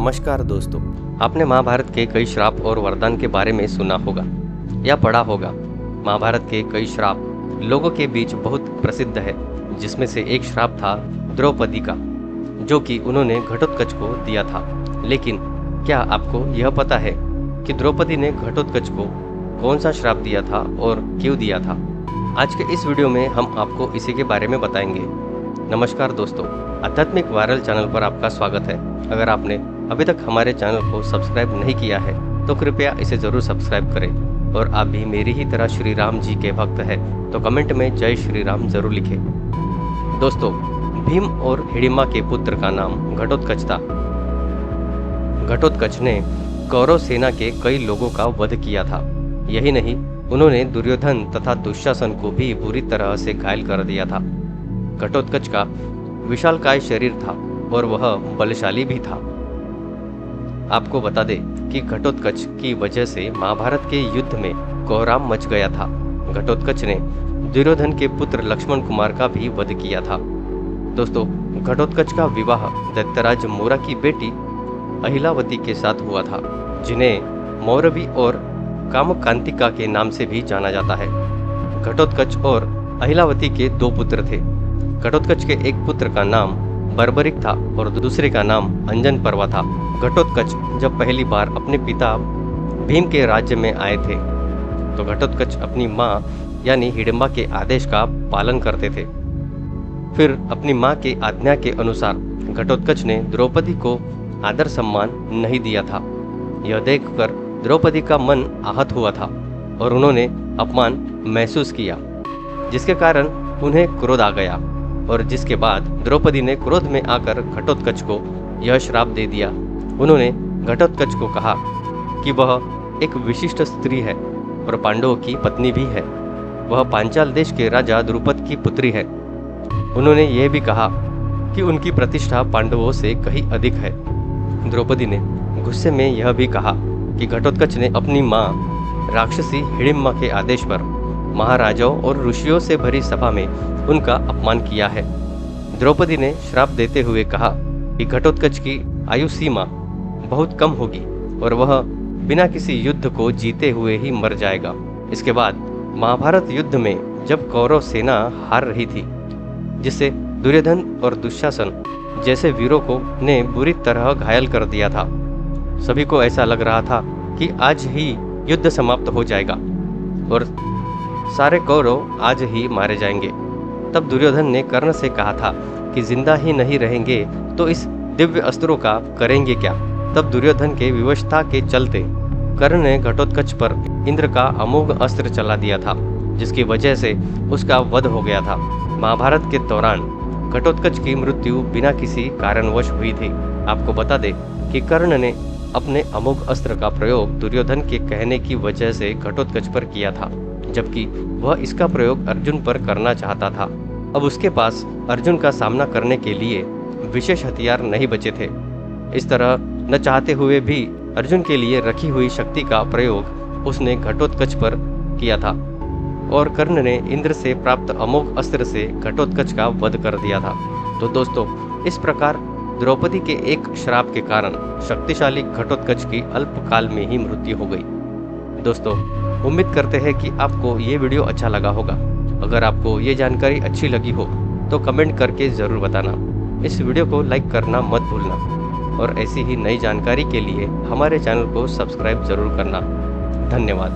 नमस्कार दोस्तों, आपने महाभारत के कई श्राप और वरदान के बारे में सुना होगा या पढ़ा होगा। महाभारत के कई श्राप लोगों के बीच बहुत प्रसिद्ध है, जिसमें से एक श्राप था द्रौपदी का, जो कि उन्होंने घटोत्कच को दिया था। लेकिन क्या आपको यह पता है कि द्रौपदी ने घटोत्कच को कौन सा श्राप दिया था और क्यों दिया था? आज के इस वीडियो में हम आपको इसी के बारे में बताएंगे। नमस्कार दोस्तों, आध्यात्मिक वायरल चैनल पर आपका स्वागत है। अगर आपने अभी तक हमारे चैनल को सब्सक्राइब नहीं किया है तो कृपया इसे जरूर सब्सक्राइब करें। और आप भी मेरी ही तरह श्री राम जी के भक्त हैं तो कमेंट में जय श्री राम जरूर लिखें। दोस्तों, भीम और हिडिंबा के पुत्र का नाम घटोत्कच था। घटोत्कच ने कौरव सेना के कई लोगों का वध किया था। यही नहीं, उन्होंने दुर्योधन तथा दुशासन को भी बुरी तरह से घायल कर दिया था। घटोत्कच का विशालकाय शरीर था और वह बलशाली भी था। आपको बता दें कि घटोत्कच की वजह से महाभारत के युद्ध में कोहराम मच गया था। घटोत्कच ने दुर्योधन के पुत्र लक्ष्मण कुमार का भी वध किया था। दोस्तों, घटोत्कच का विवाह दैत्यराज मोरा की बेटी अहिलावती के साथ हुआ था, जिन्हें मौरवी और कामकांतिका के नाम से भी जाना जाता है। घटोत्कच और अहिलावती के दो पुत्र थे। घटोत्कच के एक पुत्र का नाम बर्बरिक था और दूसरे का नाम अंजन पर्वा था। घटोत्कच जब पहली बार अपने पिता भीम के राज्य में आए थे तो घटोत्कच अपनी माँ यानी हिडिंबा के आदेश का पालन करते थे। फिर अपनी माँ के आज्ञा के अनुसार घटोत्कच ने द्रौपदी को आदर सम्मान नहीं दिया था। यह देखकर द्रौपदी का मन आहत हुआ था और उन्होंने अपमान महसूस किया, जिसके कारण उन्हें क्रोध आ गया और जिसके बाद द्रौपदी ने क्रोध में आकर घटोत्कच को यह श्राप दे दिया। उन्होंने घटोत्कच को कहा कि वह एक विशिष्ट स्त्री है और पांडवों की पत्नी भी है। वह पांचाल देश के राजा द्रुपद की पुत्री है। उन्होंने यह भी कहा कि उनकी प्रतिष्ठा पांडवों से कहीं अधिक है। द्रौपदी ने गुस्से में यह भी कहा कि घटोत्कच ने अपनी माँ राक्षसी हिडिंबा के आदेश पर महाराजाओं और ऋषियों से भरी सभा में उनका अपमान किया है। द्रौपदी ने श्राप देते हुए कहा कि घटोत्कच की आयु सीमा बहुत कम होगी और वह बिना किसी युद्ध को जीते हुए ही मर जाएगा। इसके बाद महाभारत युद्ध में जब कौरव सेना हार रही थी, जिससे दुर्योधन और दुशासन जैसे वीरों को ने बुरी तरह घायल कर दिया था, सभी को ऐसा लग रहा था कि आज ही युद्ध समाप्त हो जाएगा और सारे कौरव आज ही मारे जाएंगे। तब दुर्योधन ने कर्ण से कहा था कि जिंदा ही नहीं रहेंगे तो इस दिव्य अस्त्रों का करेंगे क्या? तब दुर्योधन के विवशता के चलते कर्ण ने घटोत्कच पर इंद्र का अमोघ अस्त्र चला दिया था, जिसकी वजह से उसका वध हो गया था। महाभारत के दौरान घटोत्कच की मृत्यु बिना किसी कारणवश हुई थी। आपको बता दें कि कर्ण ने अपने अमोघ अस्त्र का प्रयोग दुर्योधन के कहने की वजह से घटोत्कच पर किया था, जबकि वह इसका प्रयोग अर्जुन पर करना चाहता था। अब उसके पास अर्जुन का सामना करने के लिए विशेष हथियार नहीं बचे थे। इस तरह न चाहते हुए भी अर्जुन के लिए रखी हुई शक्ति का प्रयोग उसने घटोत्कच पर किया था और कर्ण ने इंद्र से प्राप्त अमोघ अस्त्र से घटोत्कच का वध कर दिया था। तो दोस्तों, इस प्रकार द्रौपदी के एक श्राप के कारण शक्तिशाली घटोत्कच की अल्पकाल में ही मृत्यु हो गई। दोस्तों, उम्मीद करते हैं कि आपको ये वीडियो अच्छा लगा होगा। अगर आपको ये जानकारी अच्छी लगी हो तो कमेंट करके ज़रूर बताना। इस वीडियो को लाइक करना मत भूलना और ऐसी ही नई जानकारी के लिए हमारे चैनल को सब्सक्राइब ज़रूर करना। धन्यवाद।